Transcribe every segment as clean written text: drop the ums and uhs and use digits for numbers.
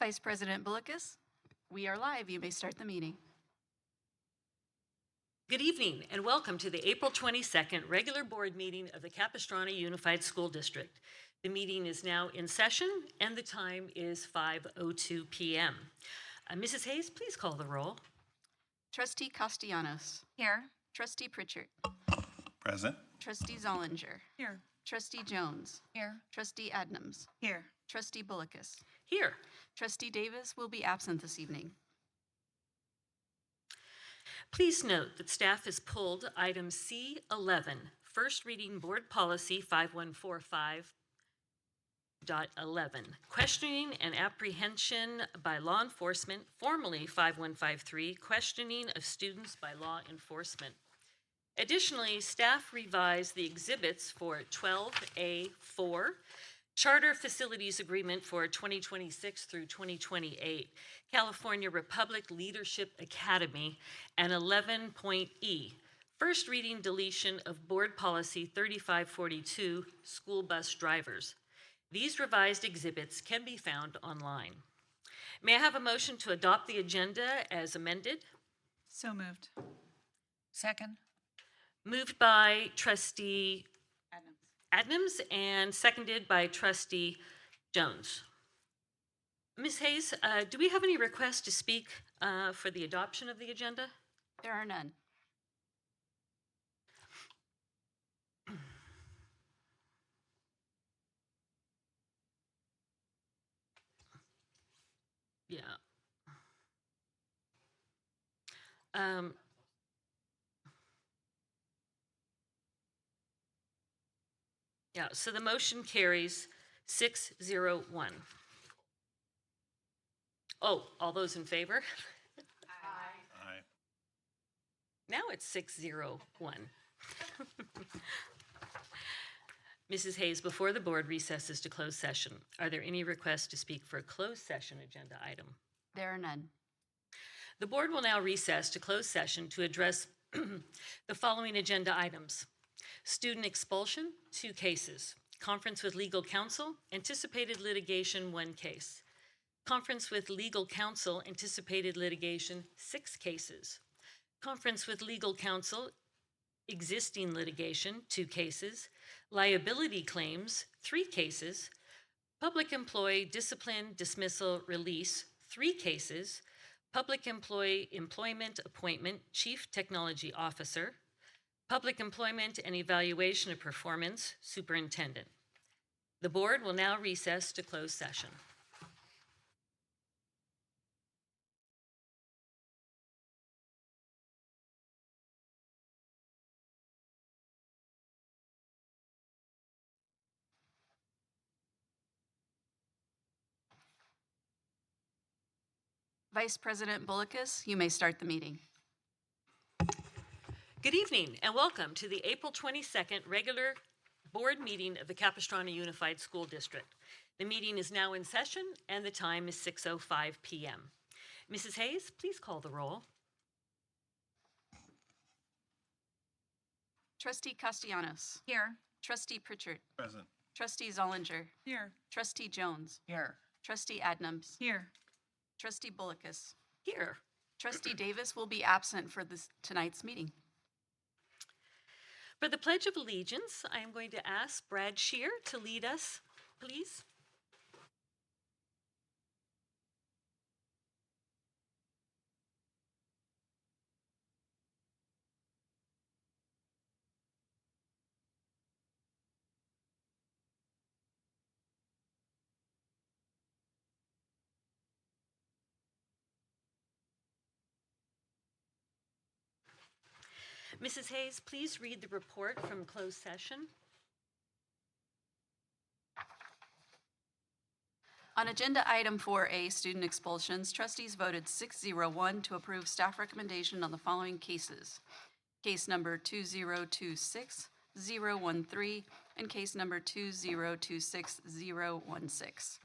Vice President Bullicus, we are live. You may start the meeting. Good evening and welcome to the April 22nd regular board meeting of the Capistrano Unified School District. The meeting is now in session and the time is 5:02 p.m. Mrs. Hayes, please call the roll. Trustee Castellanos. Here. Trustee Pritchard. Present. Trustee Zollinger. Here. Trustee Jones. Here. Trustee Adnams. Here. Trustee Bullicus. Here. Trustee Davis will be absent this evening. Please note that staff has pulled item C11, first reading board policy 5145.11, questioning and apprehension by law enforcement, formerly 5153, questioning of students by law enforcement. Additionally, staff revised the exhibits for 12A4, Charter Facilities Agreement for 2026 through 2028, California Republic Leadership Academy, and 11.E, first reading deletion of Board Policy 3542, School Bus Drivers. These revised exhibits can be found online. May I have a motion to adopt the agenda as amended? So moved. Second. Moved by Trustee Adams. Adnams and seconded by Trustee Jones. Ms. Hayes, do we have any requests to speak for the adoption of the agenda? There are none. Yeah. Yeah, so the motion carries 6-0-1. Oh, all those in favor? Aye. Now it's 6-0-1. Mrs. Hayes, before the board recesses to closed session, are there any requests to speak for a closed session agenda item? There are none. The board will now recess to closed session to address the following agenda items. Student expulsion, 2 cases. Conference with legal counsel, anticipated litigation, 1 case. Conference with legal counsel, anticipated litigation, 6 cases. Conference with legal counsel, existing litigation, 2 cases. Liability claims, 3 cases. Public employee discipline, dismissal, release, 3 cases. Public employee employment appointment, chief technology officer. Public employment and evaluation of performance, superintendent. The board will now recess to closed session. Vice President Bullicus, you may start the meeting. Good evening and welcome to the April 22nd regular board meeting of the Capistrano Unified School District. The meeting is now in session and the time is 6:05 p.m. Mrs. Hayes, please call the roll. Trustee Castellanos. Here. Trustee Pritchard. Present. Trustee Zollinger. Here. Trustee Jones. Here. Trustee Adnams. Here. Trustee Bullicus. Here. Trustee Davis will be absent for tonight's meeting. For the Pledge of Allegiance, I am going to ask Brad Shear to lead us, please. Mrs. Hayes, please read the report from closed session. On agenda item 4A, student expulsions, trustees voted 6-0-1 to approve staff recommendation on the following cases. Case number 2026-013 and case number 2026-016.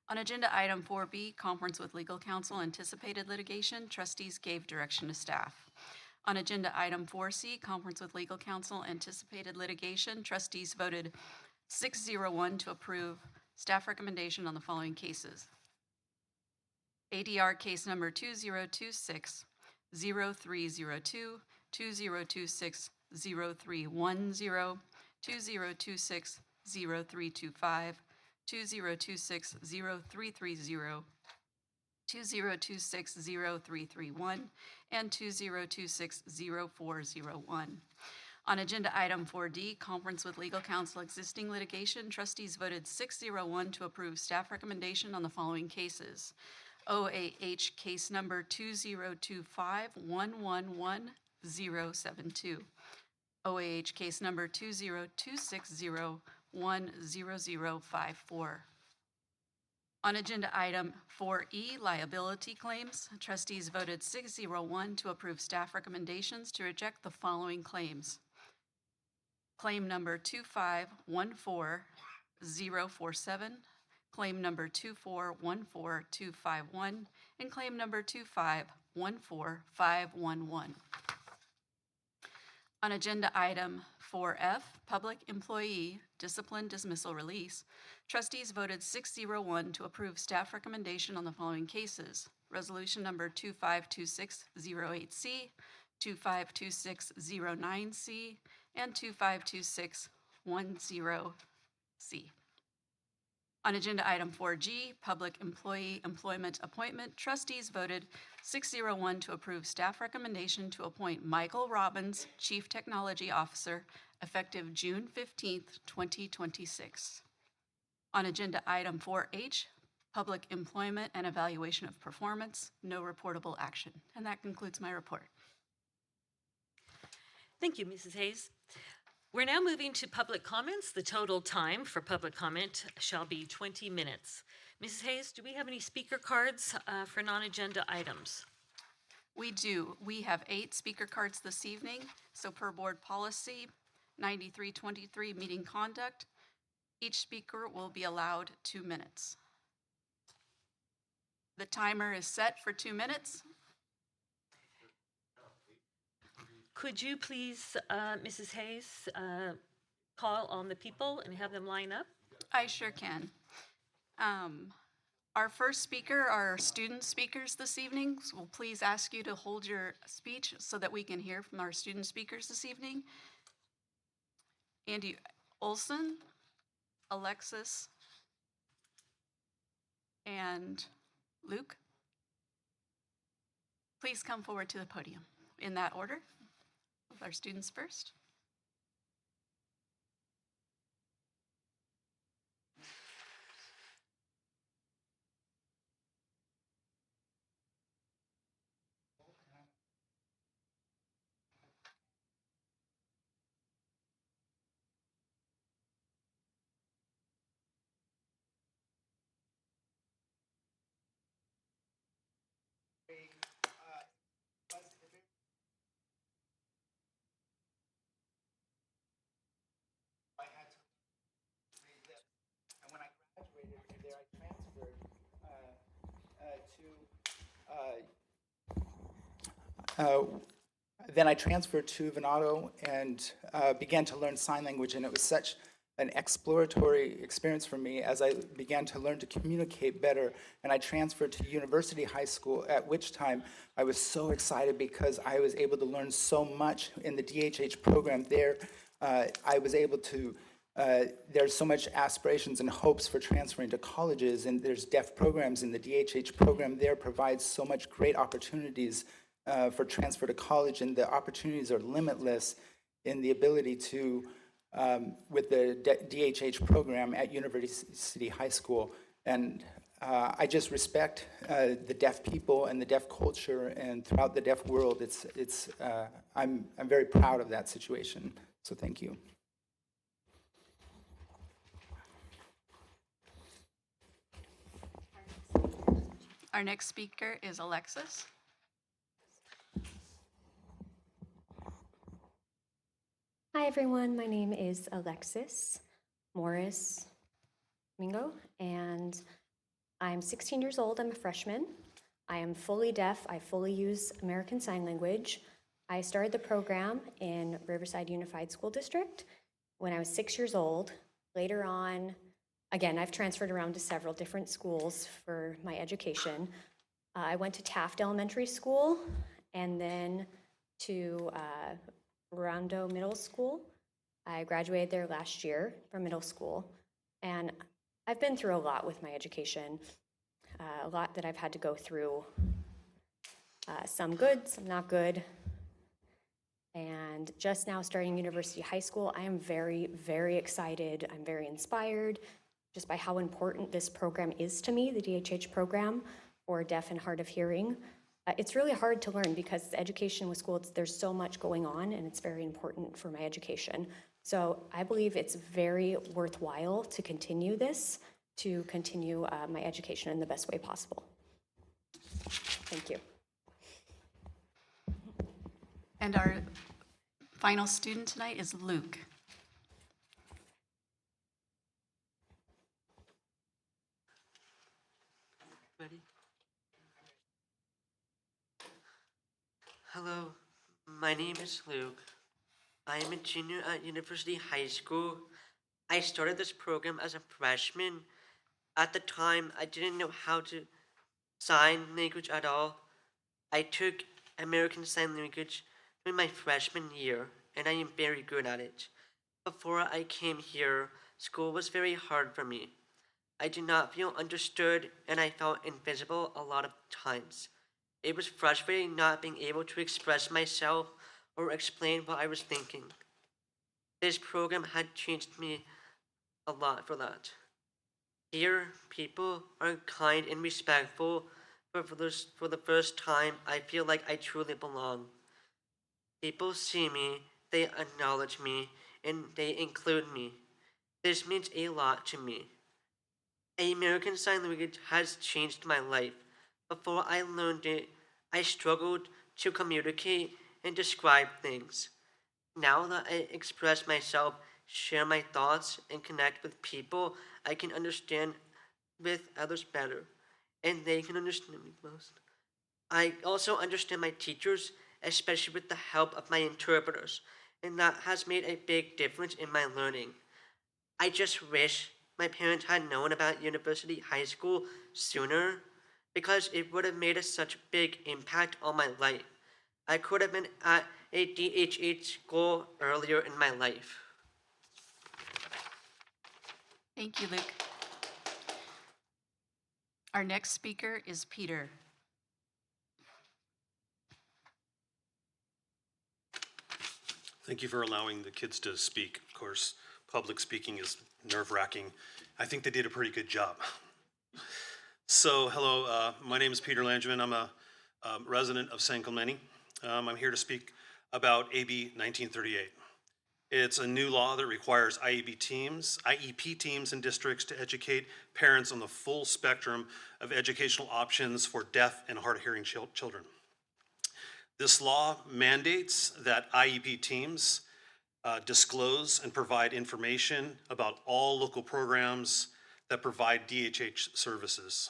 On agenda item 4B, conference with legal counsel, anticipated litigation, trustees gave direction to staff. On agenda item 4C, conference with legal counsel, anticipated litigation, trustees voted 6-0-1 to approve staff recommendation on the following cases. ADR case number 2026-0302, 2026-0310, 2026-0325, 2026-0330, 2026-0331, and 2026-0401. On agenda item 4D, conference with legal counsel existing litigation, trustees voted 601 to approve staff recommendation on the following cases. OAH case number 2025-111-072. OAH case number 2026010054. On agenda item 4E, liability claims, trustees voted 601 to approve staff recommendations to reject the following claims. Claim number 2514047, claim number 2414251, and claim number 2514511. On agenda item 4F, public employee discipline dismissal release, trustees voted 601 to approve staff recommendation on the following cases. Resolution number 252608C, 252609C, and 252610C. On agenda item 4G, public employee employment appointment, trustees voted 601 to approve staff recommendation to appoint Michael Robbins, Chief Technology Officer, effective June 15th, 2026. On agenda item 4H, public employment and evaluation of performance, no reportable action. And that concludes my report. Thank you, Mrs. Hayes. We're now moving to public comments. The total time for public comment shall be 20 minutes. Mrs. Hayes, do we have any speaker cards for non-agenda items? We do. We have 8 speaker cards this evening. So per board policy 9323, meeting conduct, each speaker will be allowed 2 minutes. The timer is set for 2 minutes. Could you please, Mrs. Hayes, call on the people and have them line up? I sure can. Our first speaker are our student speakers this evening. So we'll please ask you to hold your speech so that we can hear from our student speakers this evening. Andy Olson, Alexis, and Luke. Please come forward to the podium in that order. With our students first. Then I transferred to Venado and began to learn sign language, and it was such an exploratory experience for me as I began to learn to communicate better. And I transferred to University High School, at which time I was so excited because I was able to learn so much in the DHH program there. I was able to, there's so much aspirations and hopes for transferring to colleges, and there's deaf programs, and the DHH program there provides so much great opportunities for transfer to college, and the opportunities are limitless in the ability to, with the DHH program at University High School. And I just respect the deaf people and the deaf culture, and throughout the deaf world, I'm very proud of that situation. So thank you. Our next speaker is Alexis. Hi everyone, my name is Alexis Morris Mingo, and I'm 16 years old. I'm a freshman. I am fully deaf. I fully use American Sign Language. I started the program in Riverside Unified School District when I was 6 years old. Later on, again, I've transferred around to several different schools for my education. I went to Taft Elementary School and then to Rondo Middle School. I graduated there last year from middle school, and I've been through a lot with my education, a lot that I've had to go through, some good, some not good. And just now starting University High School, I am very, very excited. I'm very inspired just by how important this program is to me, the DHH program for deaf and hard of hearing. It's really hard to learn because the education with school, there's so much going on, and it's very important for my education. So I believe it's very worthwhile to continue this, to continue my education in the best way possible. Thank you. And our final student tonight is Luke. Ready? Hello, my name is Luke. I am a junior at University High School. I started this program as a freshman. At the time, I didn't know how to sign language at all. I took American Sign Language during my freshman year, and I am very good at it. Before I came here, school was very hard for me. I did not feel understood, and I felt invisible a lot of times. It was frustrating not being able to express myself or explain what I was thinking. This program had changed me a lot for that. Here, people are kind and respectful, but for the first time, I feel like I truly belong. People see me, they acknowledge me, and they include me. This means a lot to me. American Sign Language has changed my life. Before I learned it, I struggled to communicate and describe things. Now that I express myself, share my thoughts, and connect with people, I can understand with others better, and they can understand me most. I also understand my teachers, especially with the help of my interpreters, and that has made a big difference in my learning. I just wish my parents had known about University High School sooner, because it would have made such a big impact on my life. I could have been at a DHH school earlier in my life. Thank you, Luke. Our next speaker is Peter. Thank you for allowing the kids to speak. Of course, public speaking is nerve-wracking. I think they did a pretty good job. So, hello, my name is Peter Langevin. I'm a resident of San Clemente. I'm here to speak about AB 1938. It's a new law that requires IEP teams and districts to educate parents on the full spectrum of educational options for deaf and hard-of-hearing children. This law mandates that IEP teams disclose and provide information about all local programs that provide DHH services.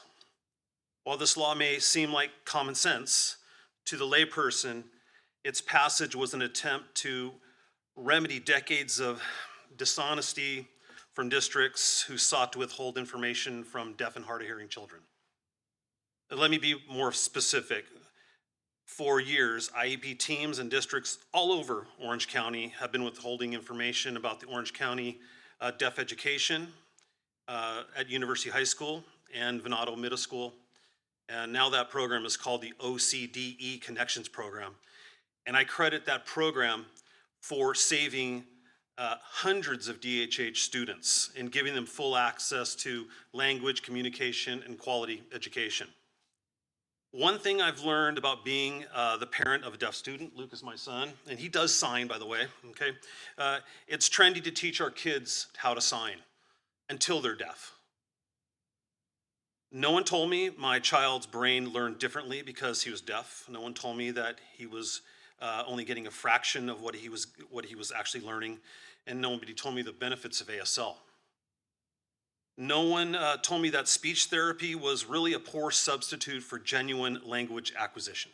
While this law may seem like common sense, to the layperson, its passage was an attempt to remedy decades of dishonesty from districts who sought to withhold information from deaf and hard-of-hearing children. Let me be more specific. For years, IEP teams and districts all over Orange County have been withholding information about the Orange County deaf education at University High School and Venado Middle School. And now that program is called the OCDE Connections Program. And I credit that program for saving hundreds of DHH students and giving them full access to language, communication, and quality education. One thing I've learned about being the parent of a deaf student, Luke is my son, and he does sign, by the way, okay? It's trendy to teach our kids how to sign until they're deaf. No one told me my child's brain learned differently because he was deaf. No one told me that he was only getting a fraction of what he was actually learning, and nobody told me the benefits of ASL. No one told me that speech therapy was really a poor substitute for genuine language acquisition.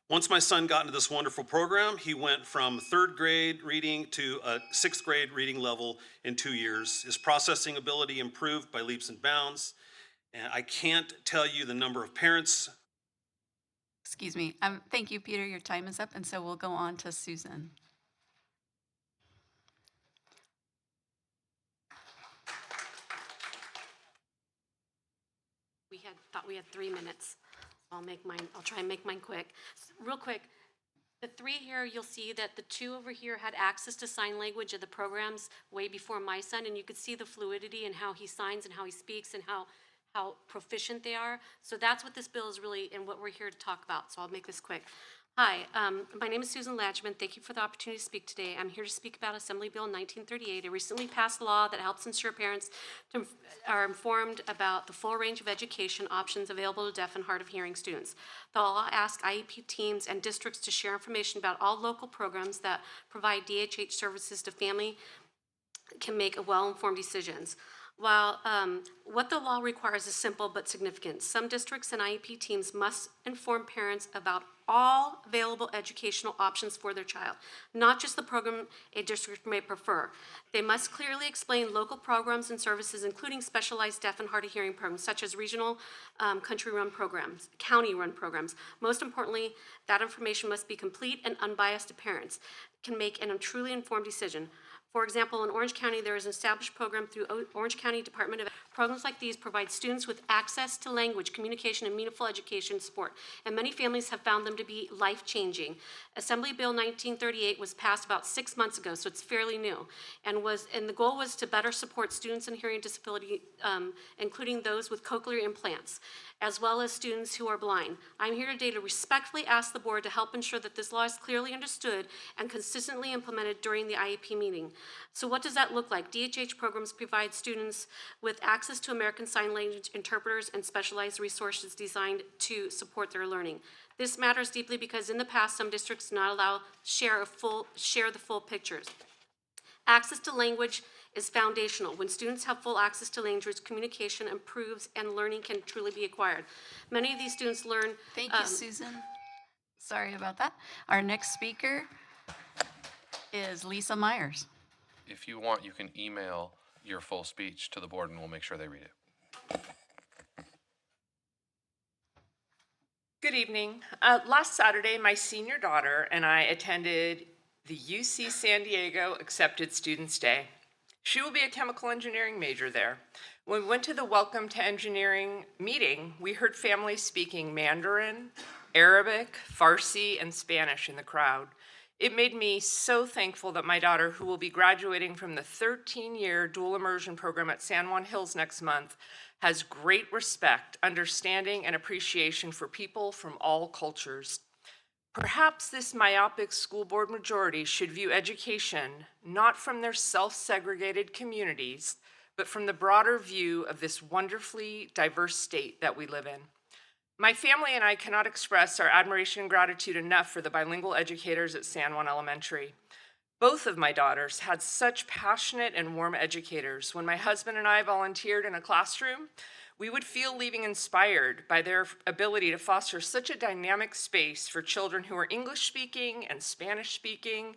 Once my son got into this wonderful program, he went from third grade reading to a sixth grade reading level in 2 years. His processing ability improved by leaps and bounds. And I can't tell you the number of parents. Excuse me. Thank you, Peter. Your time is up, and so we'll go on to Susan. Thought we had 3 minutes. I'll try and make mine quick. Real quick, the 3 here, you'll see that the 2 over here had access to sign language of the programs way before my son, and you could see the fluidity and how he signs and how he speaks and how proficient they are. So that's what this bill is really, and what we're here to talk about, so I'll make this quick. Hi, my name is Susan Latchman. Thank you for the opportunity to speak today. I'm here to speak about Assembly Bill 1938, a recently passed law that helps ensure parents are informed about the full range of education options available to deaf and hard of hearing students. The law asks IEP teams and districts to share information about all local programs that provide DHH services to family can make well-informed decisions. While what the law requires is simple but significant, some districts and IEP teams must inform parents about all available educational options for their child, not just the program a district may prefer. They must clearly explain local programs and services, including specialized deaf and hard of hearing programs, such as regional county-run programs. Most importantly, that information must be complete and unbiased to parents, can make a truly informed decision. For example, in Orange County, there is an established program through Orange County Department of Ed. Programs like these provide students with access to language, communication, and meaningful education support, and many families have found them to be life-changing. Assembly Bill 1938 was passed about 6 months ago, so it's fairly new, and the goal was to better support students in hearing disability, including those with cochlear implants, as well as students who are blind. I'm here today to respectfully ask the board to help ensure that this law is clearly understood and consistently implemented during the IEP meeting. So what does that look like? DHH programs provide students with access to American Sign Language interpreters and specialized resources designed to support their learning. This matters deeply because in the past, some districts do not allow share the full pictures. Access to language is foundational. When students have full access to language, communication improves and learning can truly be acquired. Many of these students learn. Thank you, Susan. Sorry about that. Our next speaker is Lisa Myers. If you want, you can email your full speech to the board and we'll make sure they read it. Good evening. Last Saturday, my senior daughter and I attended the UC San Diego Accepted Students Day. She will be a chemical engineering major there. When we went to the Welcome to Engineering meeting, we heard families speaking Mandarin, Arabic, Farsi, and Spanish in the crowd. It made me so thankful that my daughter, who will be graduating from the 13-year dual immersion program at San Juan Hills next month, has great respect, understanding, and appreciation for people from all cultures. Perhaps this myopic school board majority should view education not from their self-segregated communities, but from the broader view of this wonderfully diverse state that we live in. My family and I cannot express our admiration and gratitude enough for the bilingual educators at San Juan Elementary. Both of my daughters had such passionate and warm educators. When my husband and I volunteered in a classroom, we would feel leaving inspired by their ability to foster such a dynamic space for children who are English speaking and Spanish speaking,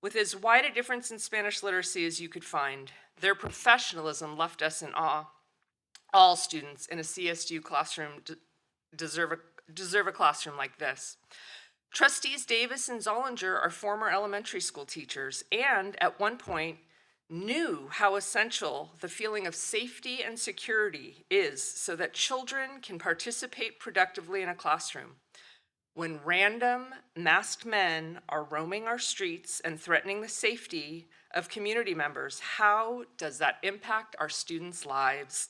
with as wide a difference in Spanish literacy as you could find. Their professionalism left us in awe. All students in a CSU classroom deserve a classroom like this. Trustees Davis and Zollinger are former elementary school teachers and at one point knew how essential the feeling of safety and security is so that children can participate productively in a classroom. When random masked men are roaming our streets and threatening the safety of community members, how does that impact our students' lives?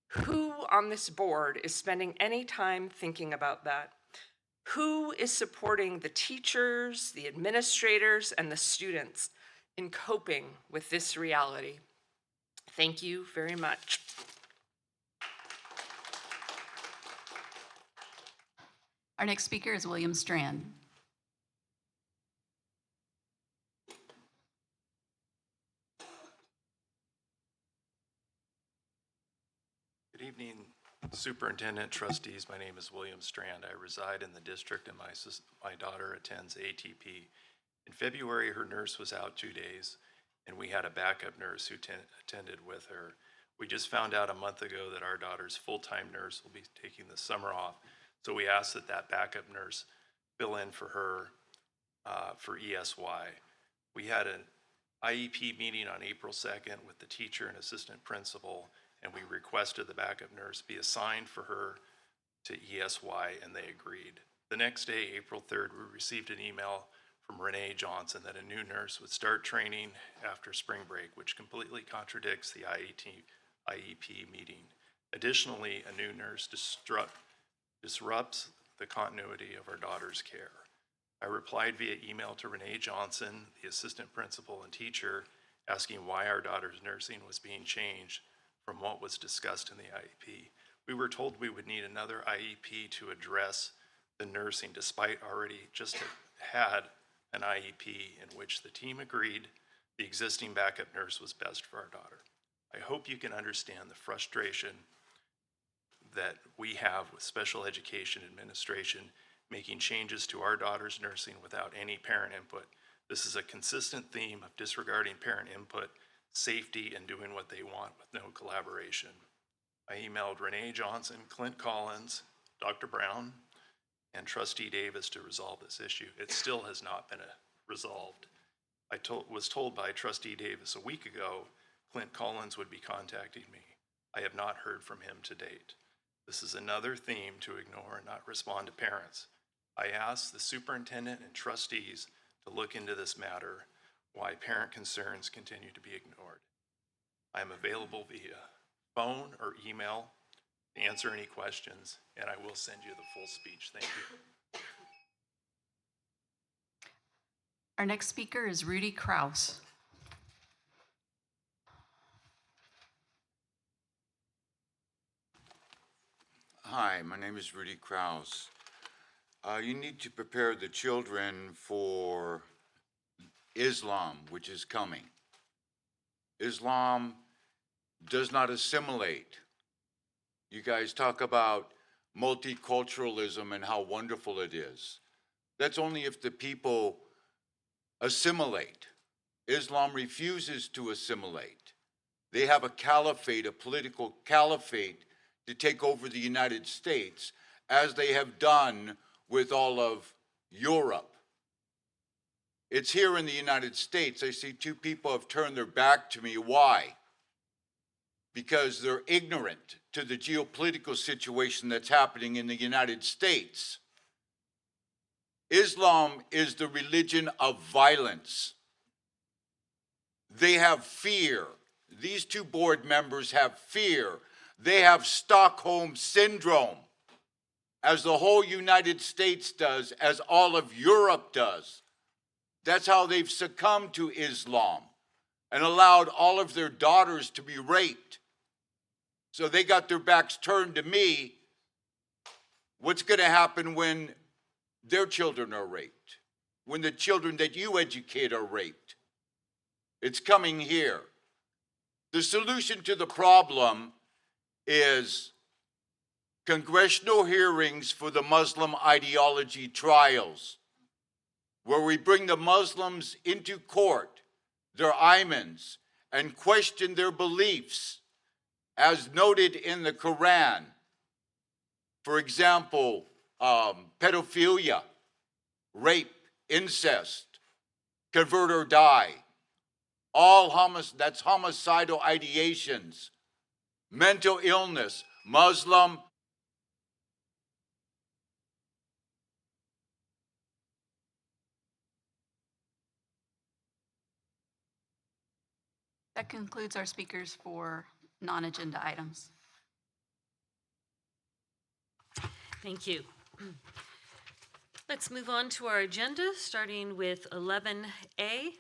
Who on this board is spending any time thinking about that? Who is supporting the teachers, the administrators, and the students in coping with this reality? Thank you very much. Our next speaker is William Strand. Good evening, Superintendent, trustees. My name is William Strand. I reside in the district and my daughter attends ATP. In February, her nurse was out 2 days and we had a backup nurse who attended with her. We just found out a month ago that our daughter's full-time nurse will be taking the summer off. So we asked that that backup nurse fill in for her for ESY. We had an IEP meeting on April 2nd with the teacher and assistant principal, and we requested the backup nurse be assigned for her to ESY, and they agreed. The next day, April 3rd, we received an email from Renee Johnson that a new nurse would start training after spring break, which completely contradicts the IEP meeting. Additionally, a new nurse disrupts the continuity of our daughter's care. I replied via email to Renee Johnson, the assistant principal and teacher, asking why our daughter's nursing was being changed from what was discussed in the IEP. We were told we would need another IEP to address the nursing, despite already just had an IEP in which the team agreed the existing backup nurse was best for our daughter. I hope you can understand the frustration that we have with special education administration making changes to our daughter's nursing without any parent input. This is a consistent theme of disregarding parent input, safety, and doing what they want with no collaboration. I emailed Renee Johnson, Clint Collins, Dr. Brown, and Trustee Davis to resolve this issue. It still has not been resolved. I was told by Trustee Davis a week ago Clint Collins would be contacting me. I have not heard from him to date. This is another theme to ignore and not respond to parents. I asked the superintendent and trustees to look into this matter, why parent concerns continue to be ignored. I am available via phone or email to answer any questions, and I will send you the full speech. Thank you. Our next speaker is Rudy Kraus. Hi, my name is Rudy Kraus. You need to prepare the children for Islam, which is coming. Islam does not assimilate. You guys talk about multiculturalism and how wonderful it is. That's only if the people assimilate. Islam refuses to assimilate. They have a caliphate, a political caliphate, to take over the United States, as they have done with all of Europe. It's here in the United States. I see two people have turned their back to me. Why? Because they're ignorant to the geopolitical situation that's happening in the United States. Islam is the religion of violence. They have fear. These two board members have fear. They have Stockholm Syndrome, as the whole United States does, as all of Europe does. That's how they've succumbed to Islam and allowed all of their daughters to be raped. So they got their backs turned to me. What's going to happen when their children are raped? When the children that you educate are raped? It's coming here. The solution to the problem is congressional hearings for the Muslim ideology trials, where we bring the Muslims into court, their imams, and question their beliefs as noted in the Quran. For example, pedophilia, rape, incest, convert or die, that's homicidal ideations, mental illness, Muslim. That concludes our speakers for non-agenda items. Thank you. Let's move on to our agenda, starting with 11A.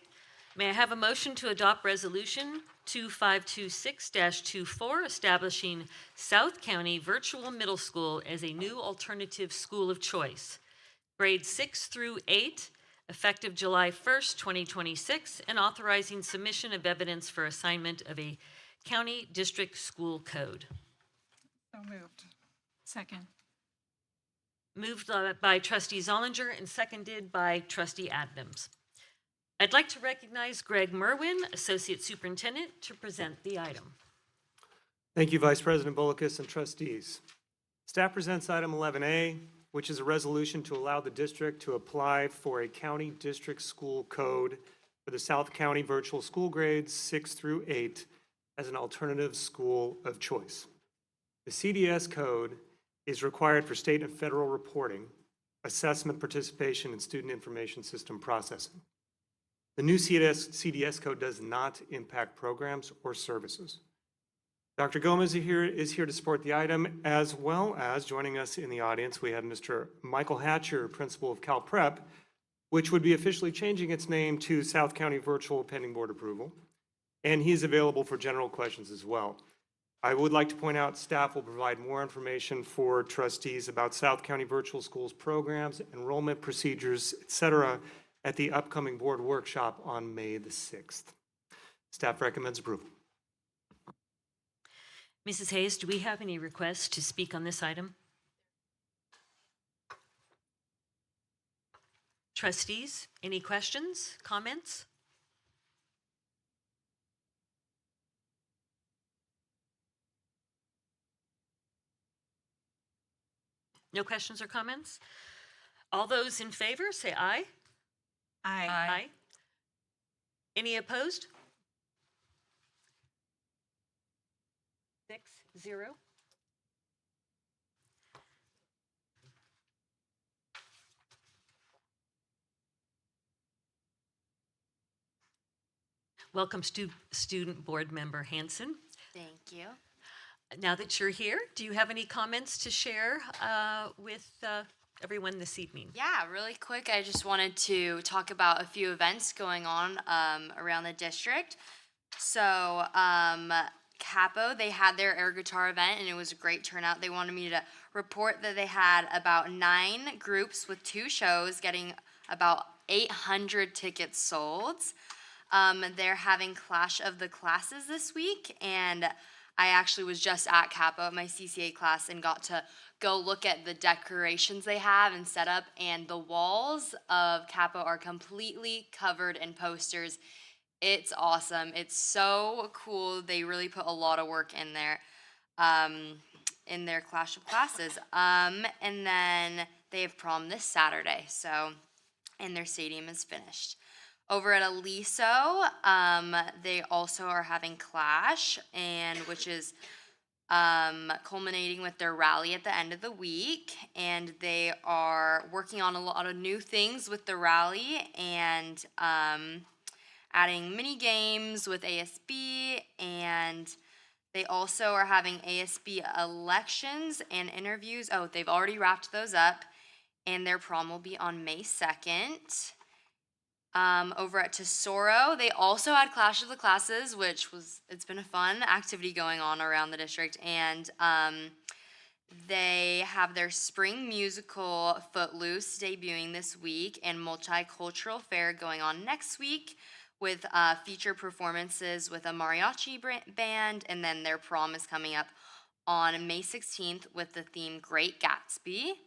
May I have a motion to adopt Resolution 2526-24, establishing South County Virtual Middle School as a new alternative school of choice, grades 6 through 8, effective July 1st, 2026, and authorizing submission of evidence for assignment of a county district school code. So moved. Second. Moved by Trustee Zollinger and seconded by Trustee Adams. I'd like to recognize Greg Merwin, Associate Superintendent, to present the item. Thank you, Vice President Bullicus and trustees. Staff presents item 11A, which is a resolution to allow the district to apply for a county district school code for the South County virtual school grades 6 through 8 as an alternative school of choice. The CDS code is required for state and federal reporting, assessment, participation, and student information system processing. The new CDS code does not impact programs or services. Dr. Gomez is here to support the item, as well as joining us in the audience, we have Mr. Michael Hatcher, principal of Cal Prep, which would be officially changing its name to South County Virtual pending board approval. And he's available for general questions as well. I would like to point out staff will provide more information for trustees about South County Virtual Schools programs, enrollment procedures, et cetera, at the upcoming board workshop on May the 6th. Staff recommends approval. Mrs. Hayes, do we have any requests to speak on this item? Trustees, any questions, comments? No questions or comments? All those in favor, say aye. Aye. Aye. Any opposed? 6-0. Welcome, Student Board Member Hanson. Thank you. Now that you're here, do you have any comments to share with everyone this evening? Yeah, really quick, I just wanted to talk about a few events going on around the district. So, Capo, they had their air guitar event and it was a great turnout. They wanted me to report that they had about 9 groups with 2 shows, getting about 800 tickets sold. They're having Clash of the Classes this week, and I actually was just at Capo at my CCA class and got to go look at the decorations they have and set up, and the walls of Capo are completely covered in posters. It's awesome. It's so cool. They really put a lot of work in there, in their Clash of Classes. And then they have prom this Saturday, and their stadium is finished. Over at Aliso, they also are having Clash, which is culminating with their rally at the end of the week. And they are working on a lot of new things with the rally and adding mini games with ASB. And they also are having ASB elections and interviews. Oh, they've already wrapped those up. And their prom will be on May 2nd. Over at Tesoro, they also had Clash of the Classes, it's been a fun activity going on around the district, and they have their spring musical Footloose debuting this week, and multicultural fair going on next week with feature performances with a mariachi band, and then their prom is coming up on May 16th with the theme Great Gatsby.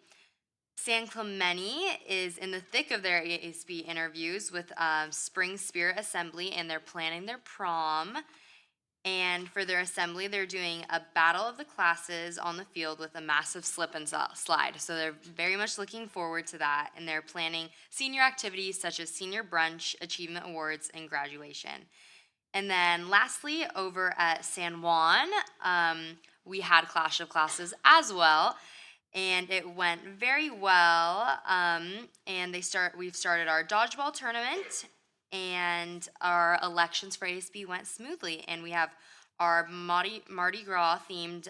San Clemente is in the thick of their ASB interviews with Spring Spirit Assembly, and they're planning their prom. And for their assembly, they're doing a battle of the classes on the field with a massive slip and slide. So they're very much looking forward to that, and they're planning senior activities such as senior brunch, achievement awards, and graduation. And then lastly, over at San Juan, we had Clash of Classes as well. And it went very well, and we've started our dodgeball tournament, and our elections for ASB went smoothly, and we have our Mardi Gras themed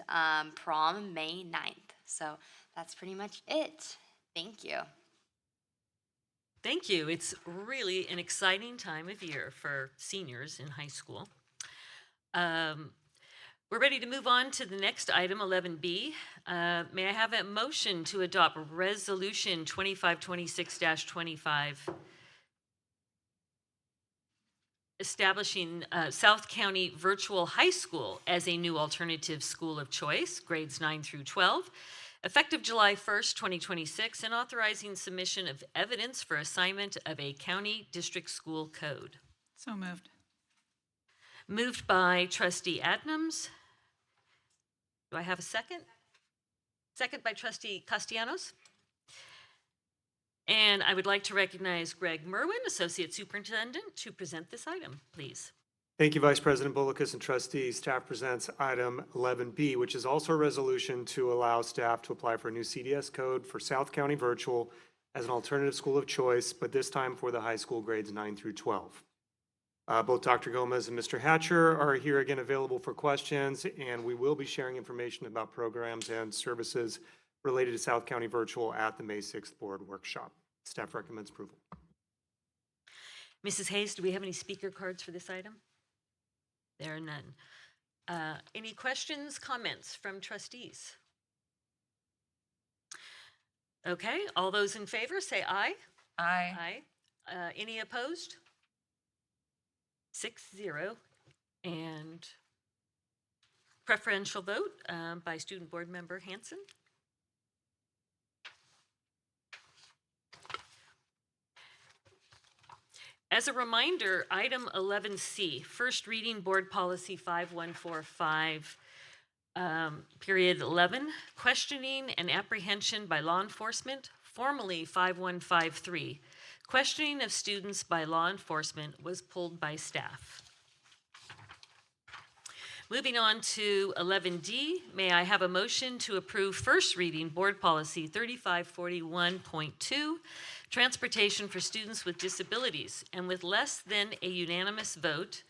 prom May 9th. So that's pretty much it. Thank you. Thank you. It's really an exciting time of year for seniors in high school. We're ready to move on to the next item, 11B. May I have a motion to adopt Resolution 2526-25, establishing South County Virtual High School as a new alternative school of choice, grades 9 through 12, effective July 1st, 2026, and authorizing submission of evidence for assignment of a county district school code. So moved. Moved by Trustee Adnams, Do I have a second? Second by trustee Castellanos. And I would like to recognize Greg Merwin, Associate Superintendent, to present this item, please. Thank you, Vice President Bullicus and trustees. Staff presents item 11B, which is also a resolution to allow staff to apply for a new CDS code for South County Virtual as an alternative school of choice, but this time for the high school grades 9 through 12. Both Dr. Gomez and Mr. Hatcher are here again available for questions, and we will be sharing information about programs and services related to South County Virtual at the May 6th board workshop. Staff recommends approval. Mrs. Hayes, do we have any speaker cards for this item? There are none. Any questions, comments from trustees? Okay, all those in favor say aye. Aye. Aye. Any opposed? 6-0. And preferential vote by Student Board Member Hanson. As a reminder, item 11C, first reading Board Policy 5145, period 11, questioning and apprehension by law enforcement, formerly 5153. Questioning of students by law enforcement was pulled by staff. Moving on to 11D, may I have a motion to approve first reading Board Policy 3541.2, transportation for students with disabilities, and with less than a unanimous vote,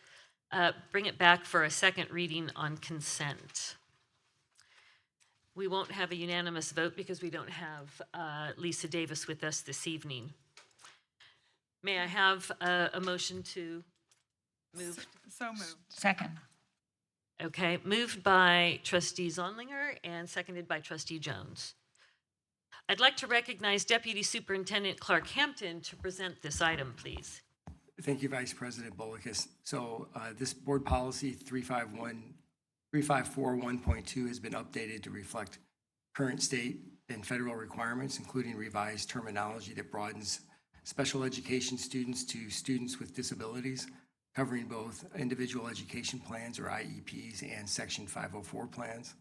bring it back for a second reading on consent. We won't have a unanimous vote because we don't have Lisa Davis with us this evening. May I have a motion to move? So moved. Second. Okay, moved by trustee Zonlinger and seconded by trustee Jones. I'd like to recognize Deputy Superintendent Clark Hampton to present this item, please. Thank you, Vice President Bullicus. So this board policy 3541.2 has been updated to reflect current state and federal requirements, including revised terminology that broadens special education students to students with disabilities, covering both individual education plans or IEPs and Section 504 plans.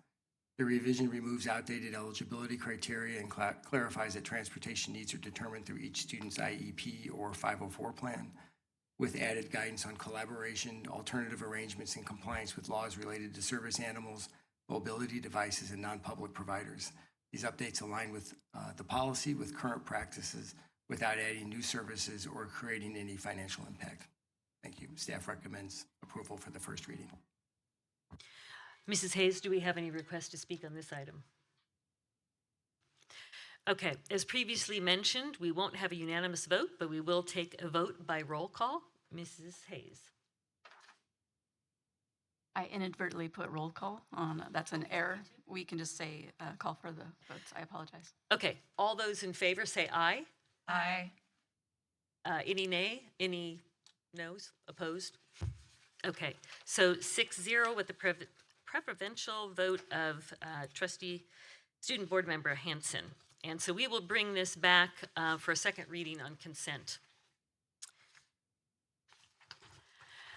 The revision removes outdated eligibility criteria and clarifies that transportation needs are determined through each student's IEP or 504 plan, with added guidance on collaboration, alternative arrangements, and compliance with laws related to service animals, mobility devices, and non-public providers. These updates align with the policy with current practices without adding new services or creating any financial impact. Thank you. Staff recommends approval for the first reading. Mrs. Hayes, do we have any requests to speak on this item? Okay, as previously mentioned, we won't have a unanimous vote, but we will take a vote by roll call. Mrs. Hayes. I inadvertently put roll call on. That's an error. We can just say call for the votes. I apologize. Okay, all those in favor say aye. Aye. Any nay? Any noes? Opposed? Okay, so 6-0 with the preferential vote of Student Board Member Hanson. And so we will bring this back for a second reading on consent.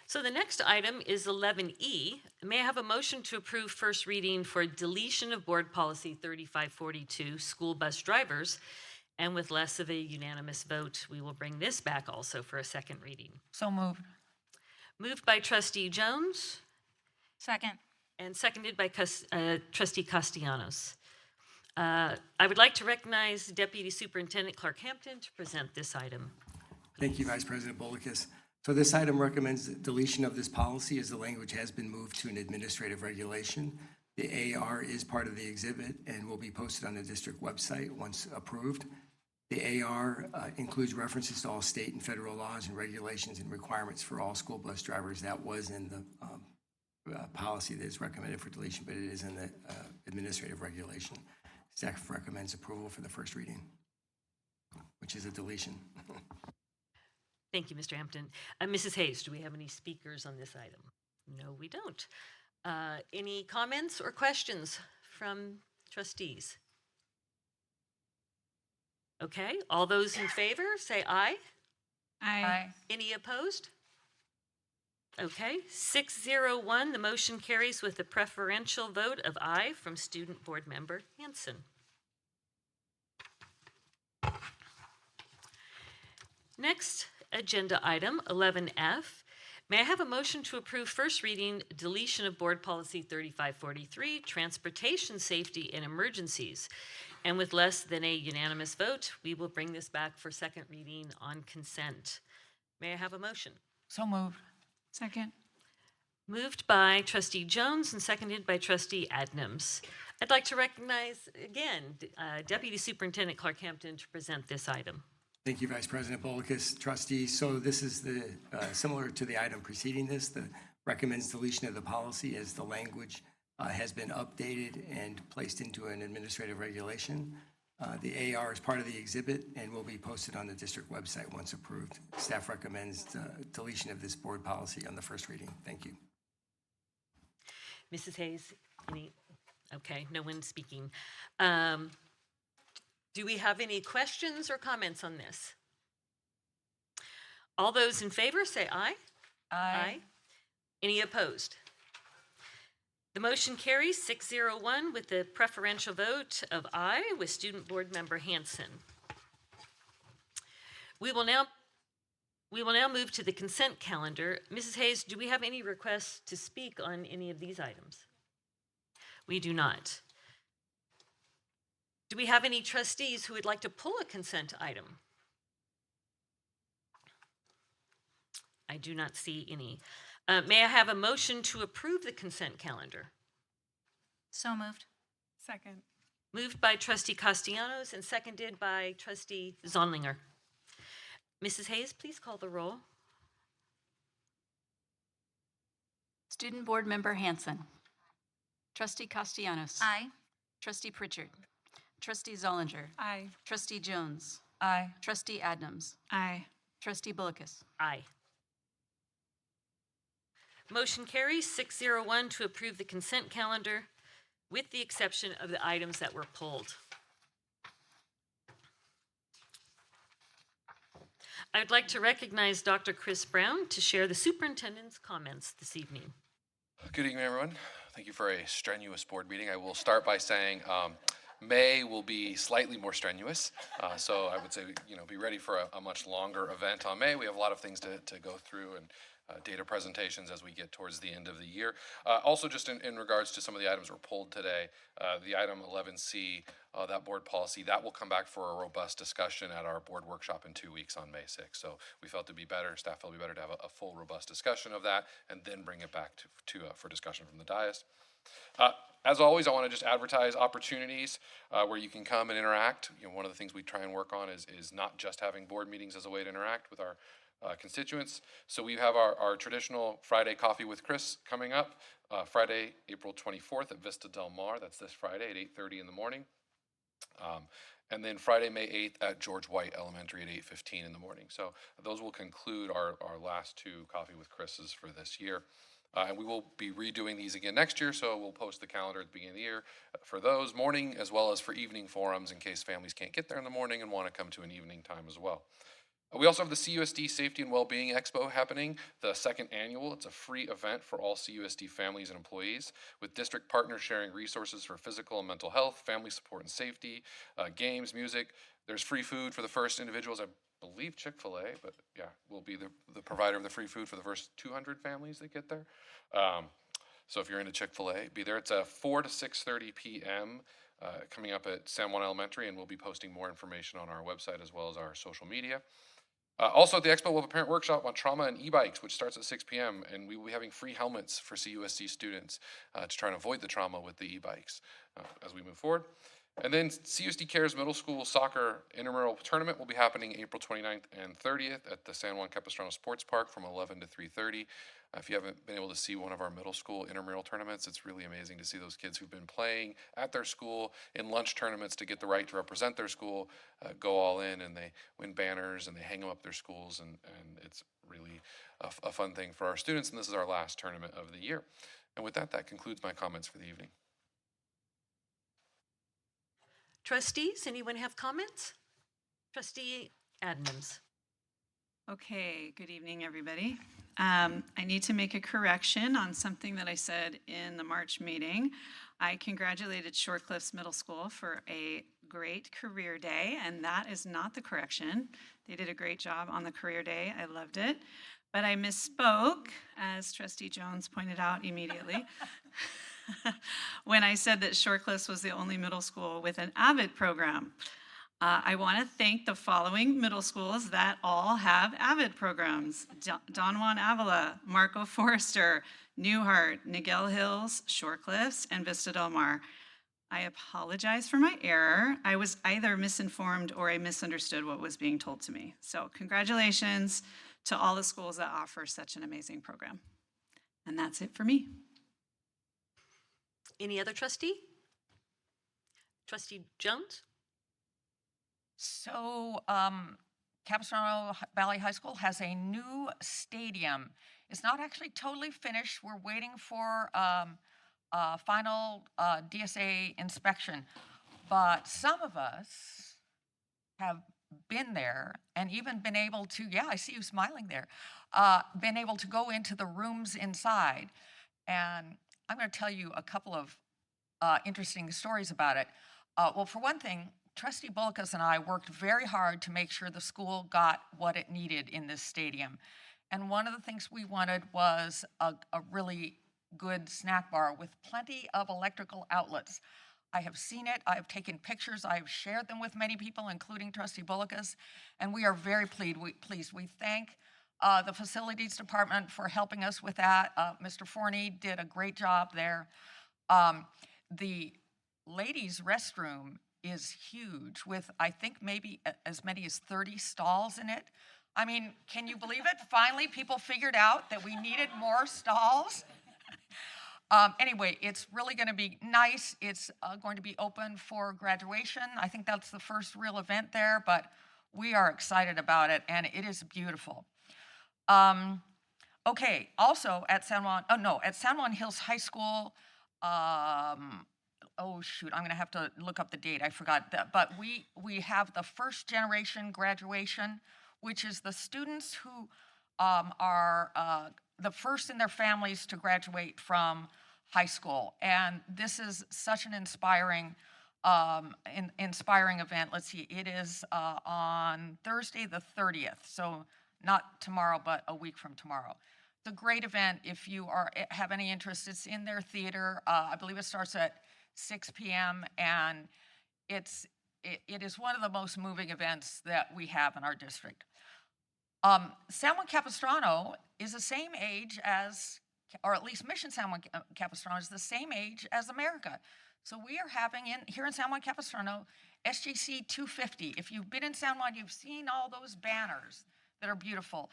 So the next item is 11E. May I have a motion to approve first reading for deletion of Board Policy 3542, school bus drivers, and with less of a unanimous vote, we will bring this back also for a second reading. So moved. Moved by trustee Jones Second. and seconded by trustee Castellanos. I would like to recognize Deputy Superintendent Clark Hampton to present this item. Thank you, Vice President Bullicus. So this item recommends the deletion of this policy as the language has been moved to an administrative regulation. The AR is part of the exhibit and will be posted on the district website once approved. The AR includes references to all state and federal laws and regulations and requirements for all school bus drivers. That was in the policy that is recommended for deletion, but it is in the administrative regulation. Staff recommends approval for the first reading, which is a deletion. Thank you, Mr. Hampton. Mrs. Hayes, do we have any speakers on this item? No, we don't. Any comments or questions from trustees? Okay, all those in favor say aye. Aye. Any opposed? Okay, 601, the motion carries with a preferential vote of aye from Student Board Member Hanson. Next agenda item, 11F. May I have a motion to approve first reading deletion of Board Policy 3543, Transportation Safety and Emergencies? And with less than a unanimous vote, we will bring this back for second reading on consent. May I have a motion? So moved. Second. Moved by Trustee Jones and seconded by Trustee Adnams. I'd like to recognize again Deputy Superintendent Clark Hampton to present this item. Thank you, Vice President Bolicus, trustees. So this is the similar to the item preceding this, the recommends deletion of the policy as the language has been updated and placed into an administrative regulation. The AR is part of the exhibit and will be posted on the district website once approved. Staff recommends deletion of this board policy on the first reading. Thank you. Mrs. Hayes, okay, no one speaking. Do we have any questions or comments on this? All those in favor say aye. Aye. Any opposed? The motion carries 601 with the preferential vote of aye with Student Board Member Hanson. We will now move to the consent calendar. Mrs. Hayes, do we have any requests to speak on any of these items? We do not. Do we have any trustees who would like to pull a consent item? I do not see any. May I have a motion to approve the consent calendar? So moved. Second. Moved by Trustee Castellanos and seconded by Trustee Zonlinger. Mrs. Hayes, please call the roll. Student Board Member Hanson. Trustee Castellanos. Aye. Trustee Pritchard. Trustee Zollinger. Aye. Trustee Jones. Aye. Trustee Adnams. Aye. Trustee Bolicus. Aye. Motion carries 601 to approve the consent calendar with the exception of the items that were pulled. I would like to recognize Dr. Chris Brown to share the superintendent's comments this evening. Good evening, everyone. Thank you for a strenuous board meeting. I will start by saying May will be slightly more strenuous. So I would say, be ready for a much longer event on May. We have a lot of things to go through and data presentations as we get towards the end of the year. Also, just in regards to some of the items that were pulled today, the item 11C, that board policy, that will come back for a robust discussion at our board workshop in 2 weeks on May 6th. So we felt it'd be better, staff felt it'd be better to have a full, robust discussion of that and then bring it back for discussion from the dais. As always, I want to just advertise opportunities where you can come and interact. One of the things we try and work on is not just having board meetings as a way to interact with our constituents. So we have our traditional Friday Coffee with Chris coming up, Friday, April 24th at Vista Del Mar. That's this Friday at 8:30 in the morning. And then Friday, May 8th at George White Elementary at 8:15 in the morning. So those will conclude our last two Coffee with Chris's for this year. And we will be redoing these again next year, so we'll post the calendar at the beginning of the year for those morning as well as for evening forums in case families can't get there in the morning and want to come to an evening time as well. We also have the CUSD Safety and Wellbeing Expo happening, the second annual. It's a free event for all CUSD families and employees, with district partners sharing resources for physical and mental health, family support and safety, games, music. There's free food for the first individuals. I believe Chick-fil-A, but yeah, we'll be the provider of the free food for the first 200 families that get there. So if you're into Chick-fil-A, be there. It's 4 to 6:30 p.m. Coming up at San Juan Elementary, and we'll be posting more information on our website as well as our social media. Also at the Expo, we'll have a parent workshop on trauma and e-bikes, which starts at 6 p.m., and we will be having free helmets for CUSC students to try and avoid the trauma with the e-bikes as we move forward. And then CUSD Cares Middle School Soccer Intramural Tournament will be happening April 29th and 30th at the San Juan Capistrano Sports Park from 11 to 3:30. If you haven't been able to see one of our middle school intramural tournaments, it's really amazing to see those kids who've been playing at their school in lunch tournaments to get the right to represent their school, go all in, and they win banners and they hang them up their schools, and it's really a fun thing for our students, and this is our last tournament of the year. And with that, that concludes my comments for the evening. Trustees, anyone have comments? Trustee Adnams. Okay, good evening, everybody. I need to make a correction on something that I said in the March meeting. I congratulated Shorecliffs Middle School for a great career day, and that is not the correction. They did a great job on the career day. I loved it. But I misspoke, as Trustee Jones pointed out immediately, when I said that Shorecliffs was the only middle school with an AVID program. I want to thank the following middle schools that all have AVID programs: Don Juan Avila, Marco Forrester, Newhart, Niguel Hills, Shorecliffs, and Vista Del Mar. I apologize for my error. I was either misinformed or I misunderstood what was being told to me. So congratulations to all the schools that offer such an amazing program. And that's it for me. Any other trustee? Trustee Jones? So, Capistrano Valley High School has a new stadium. It's not actually totally finished. We're waiting for final DSA inspection. But some of us have been there and even been able to, yeah, I see you smiling there, been able to go into the rooms inside. And I'm going to tell you a couple of interesting stories about it. Well, for one thing, Trustee Bulkus and I worked very hard to make sure the school got what it needed in this stadium. And one of the things we wanted was a really good snack bar with plenty of electrical outlets. I have seen it, I've taken pictures, I've shared them with many people, including Trustee Bulkus, and we are very pleased. We thank the facilities department for helping us with that. Mr. Forney did a great job there. The ladies' restroom is huge with, I think, maybe as many as 30 stalls in it. I mean, can you believe it? Finally, people figured out that we needed more stalls. Anyway, it's really going to be nice. It's going to be open for graduation. I think that's the first real event there, but we are excited about it, and it is beautiful. Okay, also at San Juan Hills High School, oh shoot, I'm going to have to look up the date. I forgot that. But we have the first generation graduation, which is the students who are the first in their families to graduate from high school. And this is such an inspiring event. Let's see, it is on Thursday the 30th. So not tomorrow, but a week from tomorrow. It's a great event. If you have any interest, it's in their theater. I believe it starts at 6 p.m. and it is one of the most moving events that we have in our district. San Juan Capistrano is the same age as, or at least Mission San Juan Capistrano is the same age as America. So we are having here in San Juan Capistrano SGC 250. If you've been in San Juan, you've seen all those banners that are beautiful.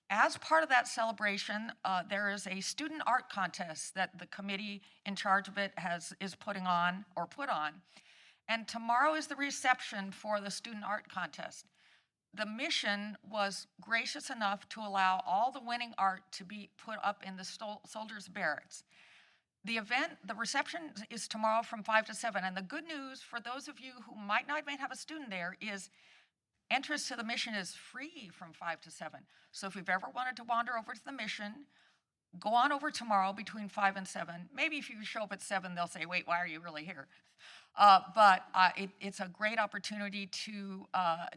As part of that celebration, there is a student art contest that the committee in charge of it is putting on or put on. And tomorrow is the reception for the student art contest. The Mission was gracious enough to allow all the winning art to be put up in the soldiers' barracks. The reception is tomorrow from 5 to 7. And the good news for those of you who might not even have a student there is entrance to the Mission is free from 5 to 7. So if you've ever wanted to wander over to the Mission, go on over tomorrow between 5 and 7. Maybe if you show up at 7, they'll say, wait, why are you really here? But it's a great opportunity to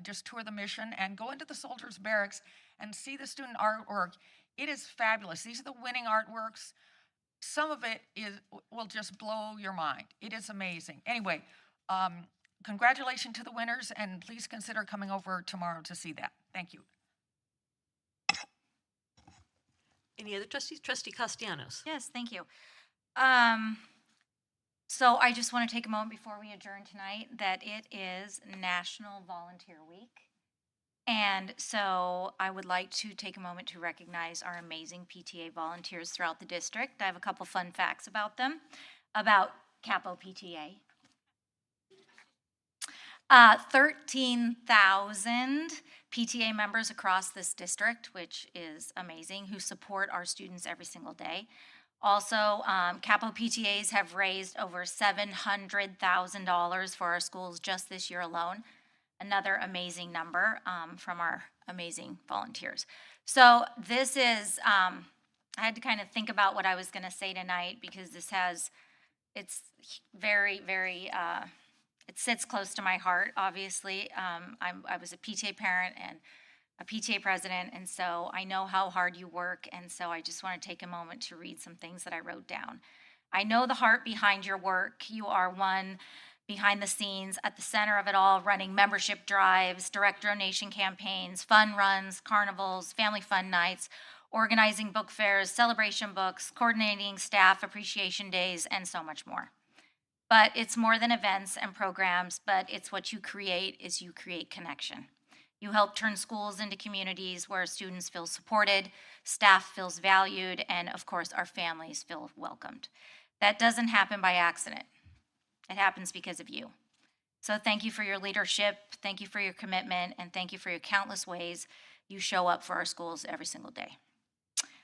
just tour the Mission and go into the soldiers' barracks and see the student artwork. It is fabulous. These are the winning artworks. Some of it will just blow your mind. It is amazing. Anyway, congratulations to the winners, and please consider coming over tomorrow to see that. Thank you. Any other trustees? Trustee Castellanos. Yes, thank you. So I just want to take a moment before we adjourn tonight that it is National Volunteer Week. And so I would like to take a moment to recognize our amazing PTA volunteers throughout the district. I have a couple fun facts about them, about Capo PTA. 13,000 PTA members across this district, which is amazing, who support our students every single day. Also, Capo PTAs have raised over $700,000 for our schools just this year alone. Another amazing number from our amazing volunteers. So this is, I had to kind of think about what I was going to say tonight because it's very, very, it sits close to my heart, obviously. I was a PTA parent and a PTA president, and so I know how hard you work, and so I just want to take a moment to read some things that I wrote down. I know the heart behind your work. You are one behind the scenes, at the center of it all, running membership drives, direct donation campaigns, fun runs, carnivals, family fun nights, organizing book fairs, celebration books, coordinating staff appreciation days, and so much more. But it's more than events and programs, but it's what you create is you create connection. You help turn schools into communities where students feel supported, staff feels valued, and of course, our families feel welcomed. That doesn't happen by accident. It happens because of you. So thank you for your leadership, thank you for your commitment, and thank you for your countless ways you show up for our schools every single day.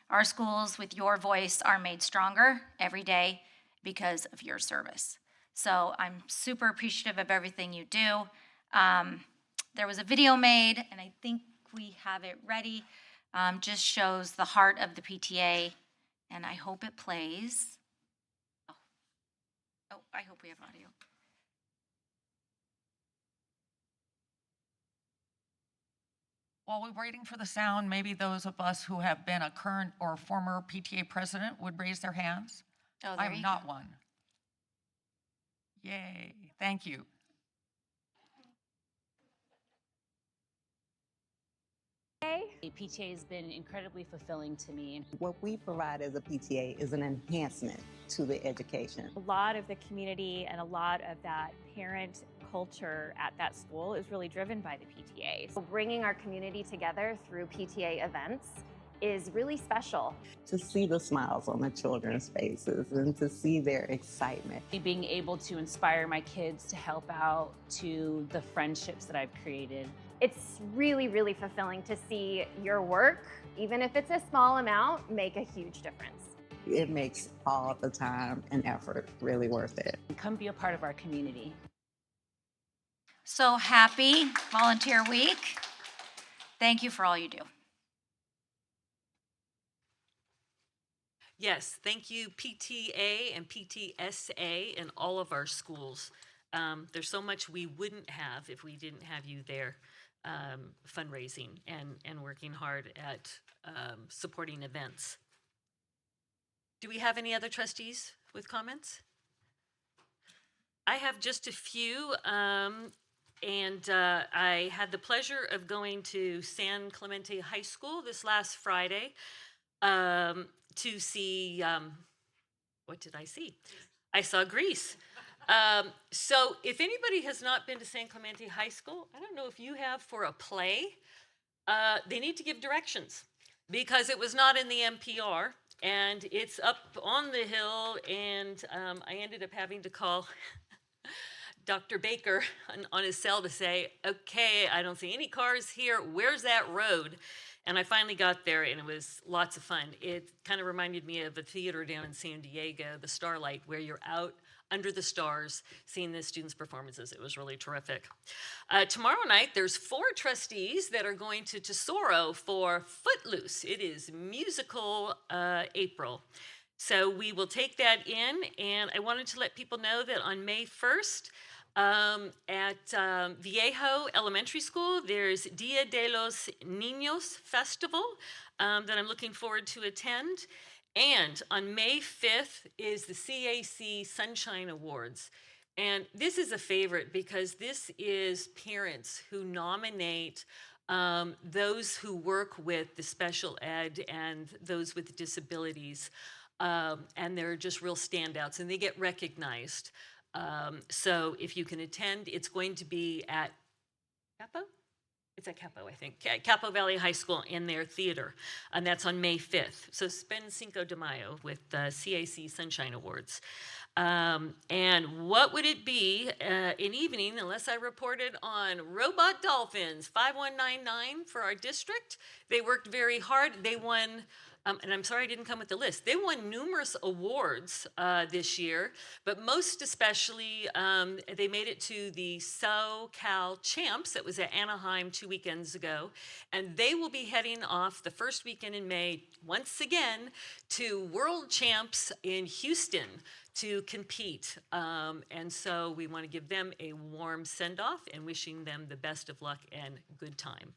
Our schools, with your voice, are made stronger every day because of your service. So I'm super appreciative of everything you do. There was a video made, and I think we have it ready. Just shows the heart of the PTA, and I hope it plays. Oh, I hope we have audio. While we're waiting for the sound, maybe those of us who have been a current or former PTA president would raise their hands. Oh, there I'm you not go. one. Yay, thank you. PTA has been incredibly fulfilling to me. What we provide as a PTA is an enhancement to the education. A lot of the community and a lot of that parent culture at that school is really driven by the PTA. So bringing our community together through PTA events is really special. To see the smiles on the children's faces and to see their excitement. Being able to inspire my kids to help out, to the friendships that I've created. It's really, really fulfilling to see your work, even if it's a small amount, make a huge difference. It makes all the time and effort really worth it. Come be a part of our community. So happy Volunteer Week. Thank you for all you do. Yes, thank you PTA and PTSA and all of our schools. There's so much we wouldn't have if we didn't have you there, fundraising and working hard at supporting events. Do we have any other trustees with comments? I have just a few, and I had the pleasure of going to San Clemente High School this last Friday to see, what did I see? I saw Grease. So if anybody has not been to San Clemente High School, I don't know if you have for a play, they need to give directions because it was not in the NPR and it's up on the hill, and I ended up having to call Dr. Baker on his cell to say, okay, I don't see any cars here. Where's that road? And I finally got there, and it was lots of fun. It kind of reminded me of a theater down in San Diego, the Starlight, where you're out under the stars seeing the students' performances. It was really terrific. Tomorrow night, there's 4 trustees that are going to Tesoro for Footloose. It is musical April. So we will take that in, and I wanted to let people know that on May 1st, at Viejo Elementary School, there's Dia de los Niños Festival that I'm looking forward to attend. And on May 5th is the CAC Sunshine Awards. And this is a favorite because this is parents who nominate those who work with the special ed and those with disabilities. And they're just real standouts, and they get recognized. So if you can attend, it's going to be at Capo? It's at Capo, I think. Capo Valley High School in their theater, and that's on May 5th. So spend Cinco de Mayo with the CAC Sunshine Awards. And what would it be an evening unless I reported on Robot Dolphins 5199 for our district? They worked very hard. They won and I'm sorry I didn't come with the list. They won numerous awards this year, but most especially, they made it to the SoCal Champs that was at Anaheim 2 weekends ago, and they will be heading off the first weekend in May once again to World Champs in Houston to compete. And so we want to give them a warm send-off and wishing them the best of luck and good time.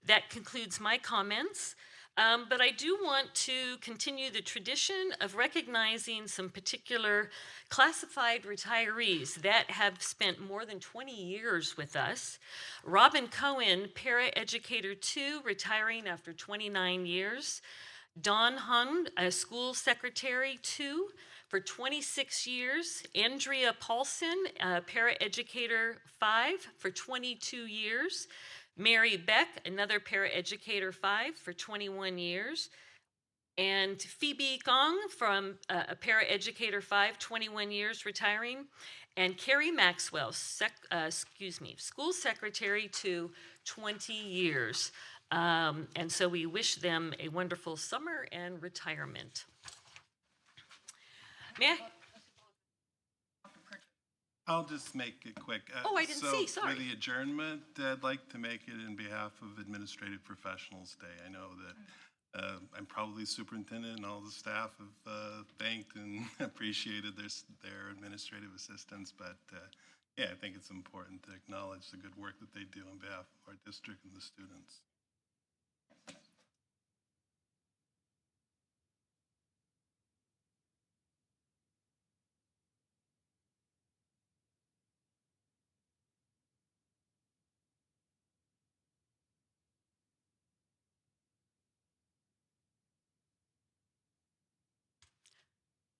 That concludes my comments. But I do want to continue the tradition of recognizing some particular classified retirees that have spent more than 20 years with us. Robin Cohen, Paraeducator 2, retiring after 29 years. Dawn Hun, a School Secretary 2 for 26 years. Andrea Paulson, Paraeducator 5 for 22 years. Mary Beck, another Paraeducator 5 for 21 years. And Phoebe Gong from a Paraeducator 5, 21 years retiring. And Carrie Maxwell, School Secretary 2, 20 years. And so we wish them a wonderful summer and retirement. May I? I'll just make it quick. Oh, I didn't see, sorry. For the adjournment, I'd like to make it in behalf of Administrative Professionals Day. I know that I'm probably superintendent and all the staff have thanked and appreciated their administrative assistance, but yeah, I think it's important to acknowledge the good work that they do on behalf of our district and the students.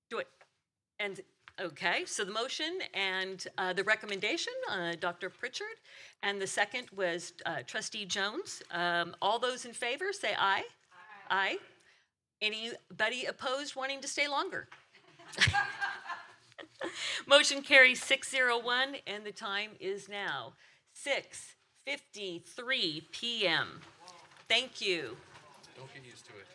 Do it. And, okay, so the motion and the recommendation, Dr. Pritchard, and the second was Trustee Jones. All those in favor, say aye. Aye. Anybody opposed wanting to stay longer? Motion carries 601, and the time is now 6:53 p.m. Thank you. Don't get used to it.